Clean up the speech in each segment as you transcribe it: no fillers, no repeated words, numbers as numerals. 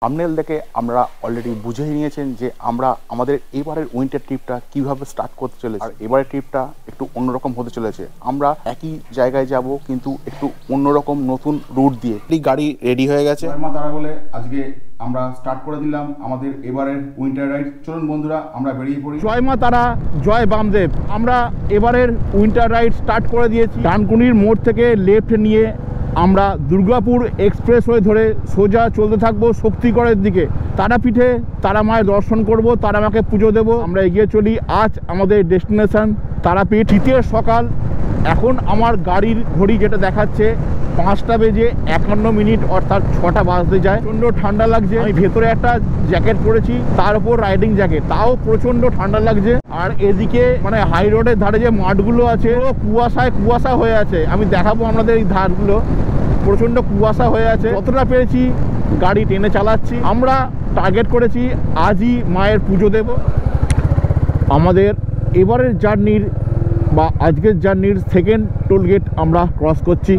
Thumbnail দেখে আমরা already বুঝেই নিয়েছেন যে আমরা আমাদের এবারের উইন্টার ট্রিপটা কিভাবে স্টার্ট করতে চলেছি। আর এবারের ট্রিপটা একটু অন্যরকম হতে চলেছে। আমরা একই জায়গায় যাব কিন্তু একটু অন্যরকম নতুন রুট দিয়ে। এই গাড়ি রেডি হয়ে গেছে। মা তারা বলে আজকে আমরা স্টার্ট করে দিলাম আমাদের এবারের উইন্টার রাইড। চলুন বন্ধুরা আমরা বেরিয়ে পড়ি। জয় মা তারা, জয় বামদেব। আমরা এবারের উইন্টার রাইড স্টার্ট করে দিয়েছি। ডানকুনির মোড় থেকে লেফট নিয়ে আমরা দুর্গাপুর এক্সপ্রেস ওয়ে ধরে সোজা চলতে থাকবো শক্তিগড়ের দিকে। তারাপীঠে তারা মায়ের দর্শন করব, তারা মাকে পুজো দেব। আমরা এগিয়ে চলি। আজ আমাদের ডেস্টিনেশন তারাপীঠ। শীতের সকাল। এখন আমার গাড়ির ঘড়ি যেটা দেখাচ্ছে 5টা বেজে 51 মিনিট, অর্থাৎ 6টা বাজতে যায়। প্রচণ্ড ঠান্ডা লাগছে। আমি ভেতরে একটা জ্যাকেট পরেছি, তার উপর রাইডিং জ্যাকেট, তাও প্রচণ্ড ঠান্ডা লাগছে। আর এদিকে মানে হাই রোডের ধারে যে মাঠগুলো আছে কুয়াশায় কুয়াশা হয়ে আছে। আমি দেখাবো আমাদের এই ধারগুলো, প্রচণ্ড কুয়াশা হয়ে আছে। যতটা পেরেছি গাড়ি টেনে চালাচ্ছি। আমরা টার্গেট করেছি আজই মায়ের পুজো দেব। আমাদের এবারের জার্নির বা আজকের জার্নির সেকেন্ড টোলগেট আমরা ক্রস করছি।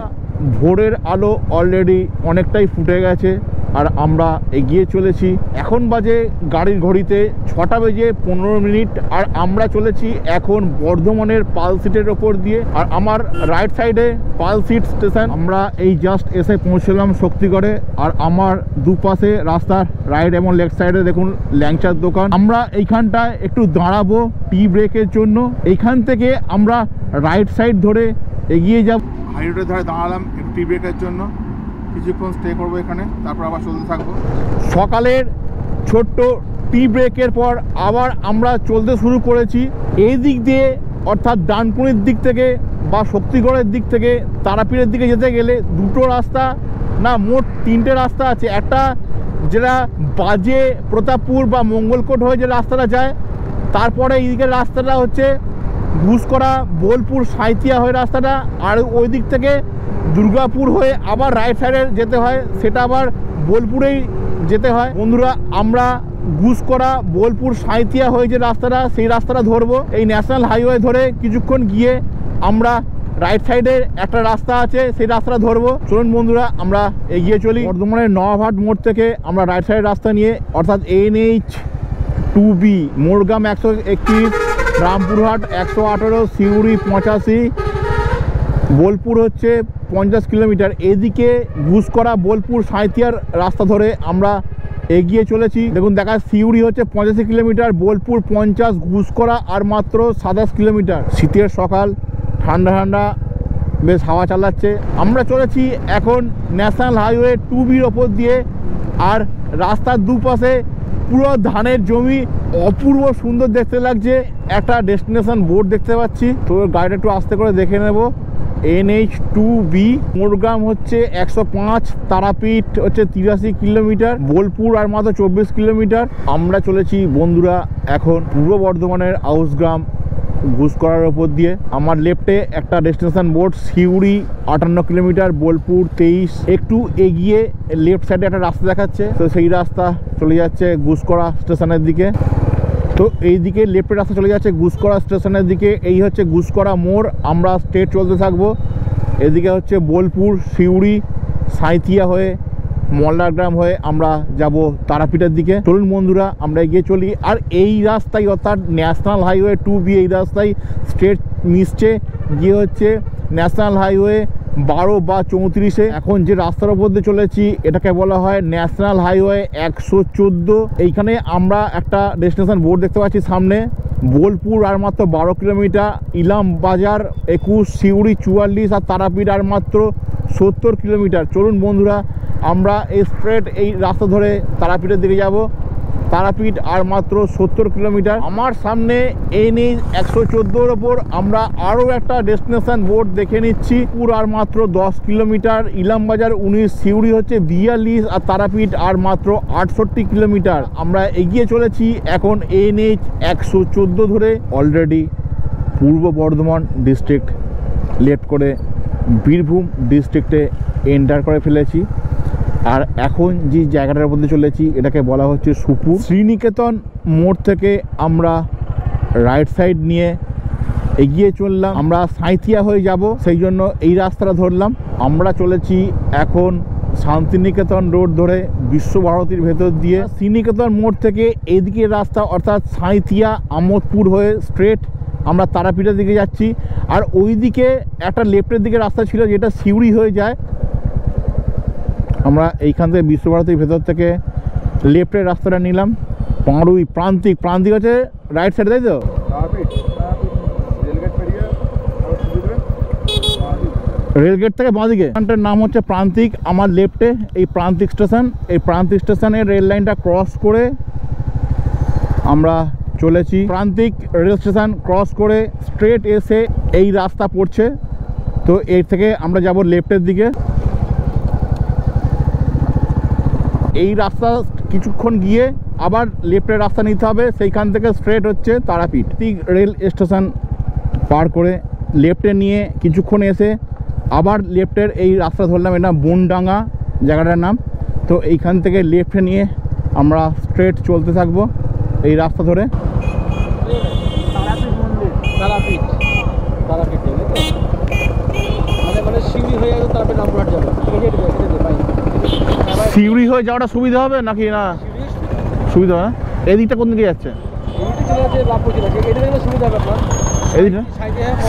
ভোরের আলো অলরেডি অনেকটাই ফুটে গেছে আর আমরা এগিয়ে চলেছি। এখন বাজে গাড়ির ঘড়িতে 6টা বেজে 15 মিনিট। আর আমরা চলেছি এখন বর্ধমানের পালসিটের ওপর দিয়ে। আর আমার রাইট সাইডে পালসিট স্টেশন। আমরা এই জাস্ট এসে পৌঁছলাম শক্তিগড়ে। আর আমার দুপাশে রাস্তার রাইট এবং লেফট সাইডে দেখুন ল্যাংচার দোকান। আমরা এইখানটায় একটু দাঁড়াবো টি ব্রেকের জন্য। এইখান থেকে আমরা রাইট সাইড ধরে এগিয়ে যাব। হাই রোডের ধারে দাঁড়ালাম একটু টি ব্রেকের জন্য, কিছুক্ষণ স্টে করবো এখানে, তারপর আবার চলতে থাকবো। সকালের ছোট্ট টি ব্রেকের পর আবার আমরা চলতে শুরু করেছি। এই দিক দিয়ে অর্থাৎ ডানকুনির দিক থেকে বা শক্তিগড়ের দিক থেকে তারাপীঠের দিকে যেতে গেলে দুটো রাস্তা, না মোট 3টে রাস্তা আছে। একটা যেটা বাজে প্রতাপপুর বা মঙ্গলকোট হয়ে যে রাস্তাটা যায়, তারপরে এই দিকের রাস্তাটা হচ্ছে ঘুষকরা বোলপুর সাঁইথিয়া হয়ে রাস্তাটা। আর ওই দিক থেকে দুর্গাপুর হয়ে আবার রাইট সাইডে যেতে হয়, সেটা আবার বোলপুরেই যেতে হয়। বন্ধুরা আমরা ঘুষকরা বোলপুর সাঁইথিয়া হয়ে যে রাস্তাটা, সেই রাস্তাটা ধরবো। এই ন্যাশনাল হাইওয়ে ধরে কিছুক্ষণ গিয়ে আমরা রাইট সাইডে একটা রাস্তা আছে, সেই রাস্তাটা ধরবো। চলুন বন্ধুরা আমরা এগিয়ে চলি। বর্ধমানের নওয়াহাট মোড় থেকে আমরা রাইট সাইড রাস্তা নিয়ে অর্থাৎ NH 2B, মোরগ্রাম 131, রামপুরহাট 118, সিউড়ি 85, বোলপুর হচ্ছে 50 কিলোমিটার। এদিকে ঘুষকরা বোলপুর সাঁইথিয়ার রাস্তা ধরে আমরা এগিয়ে চলেছি। দেখুন দেখা সিউড়ি হচ্ছে 85 কিলোমিটার, বোলপুর 50, ঘুষকরা আর মাত্র 27 কিলোমিটার। শীতের সকাল, ঠান্ডা ঠান্ডা বেশ হাওয়া চালাচ্ছে। আমরা চলেছি এখন ন্যাশনাল হাইওয়ে 2Bর ওপর দিয়ে। আর রাস্তার দুপাশে পুরো ধানের জমি, অপূর্ব সুন্দর দেখতে লাগছে। একটা ডেস্টিনেশন বোর্ড দেখতে পাচ্ছি, তো গাড়িটা একটু আস্তে করে দেখে নেব। NH 2B, মোরগ্রাম হচ্ছে 105, তারাপীঠ হচ্ছে 83 কিলোমিটার, বোলপুর আর মাত্র 24 কিলোমিটার। আমরা চলেছি বন্ধুরা এখন পূর্ব বর্ধমানের আউসগ্রাম ঘুষকরার ওপর দিয়ে। আমার লেফটে একটা destination board Suri 58 kilometre, Bolpur 23। একটু এগিয়ে লেফট সাইডে একটা রাস্তা দেখাচ্ছে, তো সেই রাস্তা চলে যাচ্ছে ঘুষকরা স্টেশনের দিকে। তো এই দিকে লেফটের রাস্তা চলে যাচ্ছে ঘুষকরা স্টেশনের দিকে। এই হচ্ছে ঘুষকরা মোড়। আমরা স্ট্রেট চলতে থাকবো। এদিকে হচ্ছে বোলপুর, সিউড়ি, সাঁইথিয়া হয়ে মল্লারগ্রাম হয়ে আমরা যাব তারাপীঠের দিকে। চলুন বন্ধুরা আমরা এগিয়ে চলি। আর এই রাস্তায় অর্থাৎ ন্যাশনাল হাইওয়ে 2B, এই রাস্তায় স্ট্রেট মিশছে গিয়ে হচ্ছে ন্যাশনাল হাইওয়ে 12 বা 34-এ। এখন যে রাস্তার উপর দিয়ে চলেছি এটাকে বলা হয় ন্যাশনাল হাইওয়ে 114। এইখানে আমরা একটা ডেস্টিনেশন বোর্ড দেখতে পাচ্ছি সামনে। বোলপুর আর মাত্র 12 কিলোমিটার, ইলাম বাজার 21, সিউড়ি 44 আর তারাপীঠ আর মাত্র 70 কিলোমিটার। চলুন বন্ধুরা আমরা এই স্ট্রেট এই রাস্তা ধরে তারাপীঠের দিকে যাব। তারাপীঠ আর মাত্র 70 কিলোমিটার। আমার সামনে NH 114-র ওপর আমরা আরও একটা ডেস্টিনেশন বোর্ড দেখে নিচ্ছি। পুর আর মাত্র 10 কিলোমিটার, ইলামবাজার 19, সিউড়ি হচ্ছে 42 আর তারাপীঠ আর মাত্র 68 কিলোমিটার। আমরা এগিয়ে চলেছি এখন NH 114 ধরে। অলরেডি পূর্ব বর্ধমান ডিস্ট্রিক্ট লেফট করে বীরভূম ডিস্ট্রিক্টে এন্টার করে ফেলেছি। আর এখন যে জায়গাটার মধ্যে চলেছি এটাকে বলা হচ্ছে সুপুর। শ্রীনিকেতন মোড় থেকে আমরা রাইট সাইড নিয়ে এগিয়ে চললাম। আমরা সাঁইথিয়া হয়ে যাব, সেই জন্য এই রাস্তাটা ধরলাম। আমরা চলেছি এখন শান্তিনিকেতন রোড ধরে বিশ্বভারতীর ভেতর দিয়ে শ্রীনিকেতন মোড় থেকে এইদিকে রাস্তা অর্থাৎ সাঁইথিয়া আমোদপুর হয়ে স্ট্রেট আমরা তারাপীঠের দিকে যাচ্ছি। আর ওই দিকে একটা লেফটের দিকে রাস্তা ছিল যেটা সিউড়ি হয়ে যায়। আমরা এইখান থেকে বিশ্বভারতীর ভেতর থেকে লেফটের রাস্তাটা নিলাম। পাঁড়ুই প্রান্তিক হচ্ছে রাইট সাইডে, তাই তো? রেলগেট থেকে বাঁদিকে স্টেশনটার নাম হচ্ছে প্রান্তিক। আমার লেফটে এই প্রান্তিক স্টেশন। এই প্রান্তিক স্টেশনের রেল লাইনটা ক্রস করে আমরা চলেছি। প্রান্তিক রেল স্টেশন ক্রস করে স্ট্রেট এসে এই রাস্তা পড়ছে। তো এর থেকে আমরা যাব লেফটের দিকে। এই রাস্তা কিছুক্ষণ গিয়ে আবার লেফটের রাস্তা নিতে হবে, সেইখান থেকে স্ট্রেট হচ্ছে তারাপীঠ। রেল স্টেশন পার করে লেফটে নিয়ে কিছুক্ষণ এসে আবার লেফটের এই রাস্তা ধরলাম, এটা বনডাঙ্গা জায়গাটার নাম। তো এইখান থেকে লেফটে নিয়ে আমরা স্ট্রেট চলতে থাকবো এই রাস্তা ধরে। সিউড়ি হয়ে যাওয়াটা সুবিধা হবে নাকি না? সুবিধা হবে। এদিকটা কোন দিকে যাচ্ছে? এদিকটা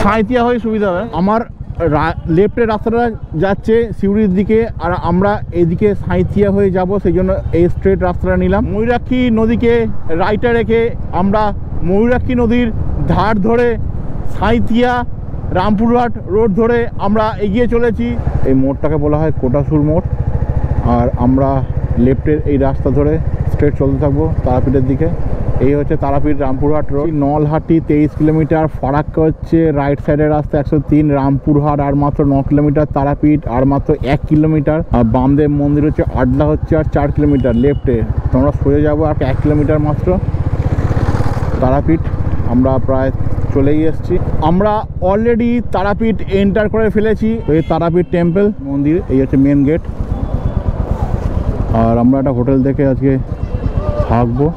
সাঁইথিয়া হয়ে সুবিধা হবে। আমার লেফটের রাস্তাটা যাচ্ছে সিউড়ির দিকে, আর আমরা এদিকে সাঁইথিয়া হয়ে যাব, সেই জন্য এই স্ট্রেট রাস্তাটা নিলাম। ময়ূরাক্ষী নদীকে রাইটে রেখে আমরা ময়ূরাক্ষী নদীর ধার ধরে সাঁইথিয়া রামপুরহাট রোড ধরে আমরা এগিয়ে চলেছি। এই মোড়টাকে বলা হয় কোটাসুর মোড়। আর আমরা লেফটের এই রাস্তা ধরে স্ট্রেট চলতে থাকবো তারাপীঠের দিকে। এই হচ্ছে তারাপীঠ রামপুরহাট রোড। নলহাটি 23 কিলোমিটার, ফারাক্কা হচ্ছে রাইট সাইডের রাস্তা 103, রামপুরহাট আর মাত্র 9 কিলোমিটার, তারাপীঠ আর মাত্র 1 কিলোমিটার, আর বামদেব মন্দির হচ্ছে আড্ডা হচ্ছে আর 4 কিলোমিটার। লেফটে তোমরা সোজা যাবো আর 1 কিলোমিটার মাত্র তারাপীঠ। আমরা প্রায় চলেই এসেছি। আমরা অলরেডি তারাপীঠ এন্টার করে ফেলেছি। এই তারাপীঠ টেম্পল মন্দির, এই হচ্ছে মেন গেট। আর আমরা একটা হোটেল দেখে আজকে থাকবো।